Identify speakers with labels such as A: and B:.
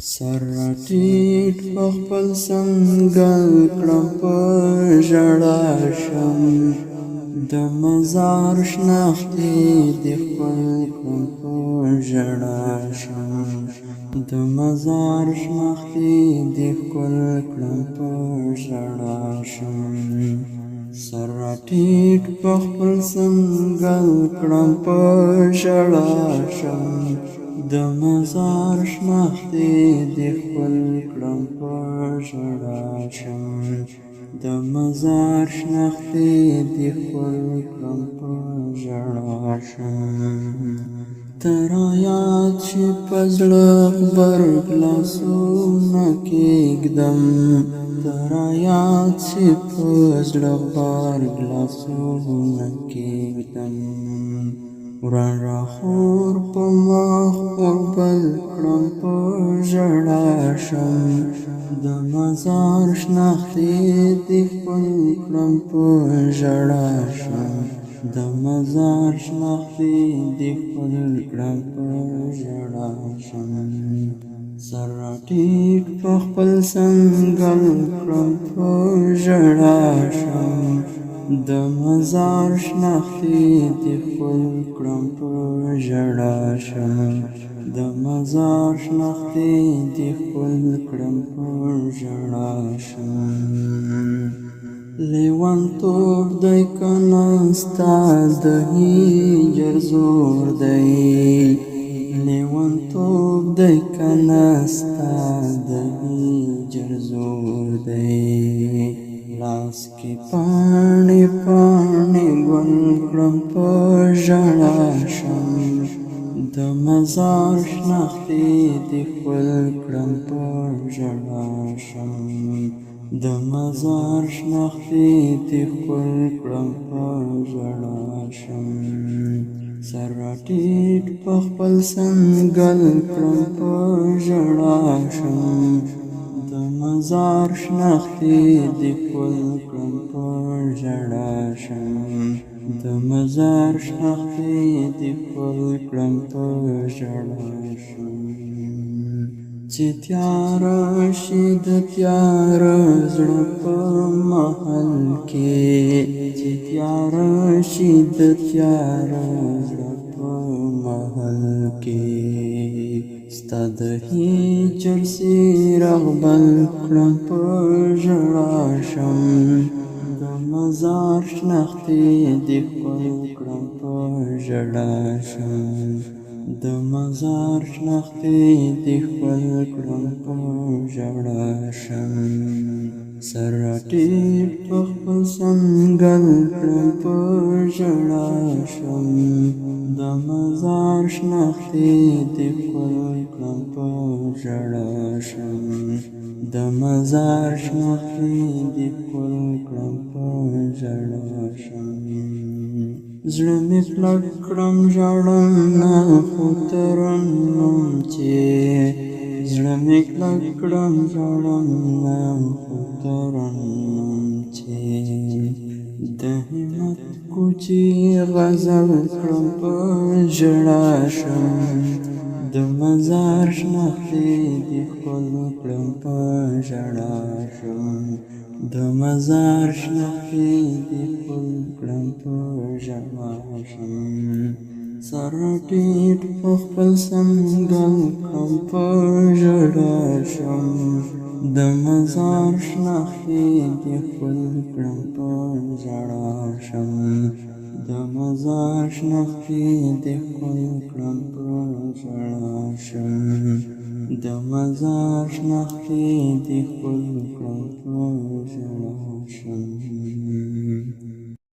A: سر ټیټ په خپل سنګل کړم په ژړا شم د مزار شنختې دې خپل کړم په ژړا شم د مزار شنختې دې خپل کړم په ژړا شم سر ټیټ په خپل سنګل کړم په ژړا شم د مزار شنختې دې خپل کړم په ژړا شم د مزار شنختې دې خپل کړم په ژړا شم تر یاد شي په زړه غبرګ لاسونه کېږدم تر یاد شي په زړه غبرګ لاسونه کېږدم وران راخور په مخ وربل کړم په ژړا شم د مزار شنختې دې خپل کړم په ژړا شم د مزار شنختې دې خپل کړم په ژړا شم سر راټیټ په خپل سنګل کړم په ژړا شم د مزار شنختې دې خپل کړم په ژړا شم د مزار شنختې دې خپل کړم په ژړا شم لیونتوب دی که نه ستا د هجر زور دی لیونتوب دی که نه ستا د هجر زور دی لاس کې پاڼې پاڼې ګل کړم په ژړا شم د مزار شنختې دې خپل کړم په ژړا شم د مزار شنختې دې خپل کړم په ژړا شم سر راټیټ په خپل سنګل کړم په ژړا شم د مزار شنختې دې خپل کړم په ژړا شم د مزار شنختې دې خپل کړم په ژړا شم چې تیاره شي د تیاره زړه په محل کې چې تیاره شي د تیاره زړه په محل کې ستا د هجر څراغ بل کړم په ژړا شم د مزار شنختې دې خپل کړم په ژړا شم د مزار شنختې دې خپل کړم په ژړا شم سر راټیټ په خپل سنګل کړم په ژړا شم د مزار شنختې دې خپل کړم په ژړا شم د مزار شنختې دې خپل کړم په ژړا شم زړه مې پلټ کړم ژړم نه خو ترنم چې زړه مې کلک کړم ژړم نه خو ترنم چې د همت کوچې غزل کړم په ژړا شم د مزار شنختې دې خپل کړم په ژړا شم د مزار شنختې دې خپل کړم په ژړا شم سر ټیټ په خپل سنګل کړم په ژړا شم د مزار شنختې دې خپل کړم په ژړا شم د مزار شنختې دې خپل کړم په ژړا شم د مزار شنختې دې خپل کړم په ژړا شم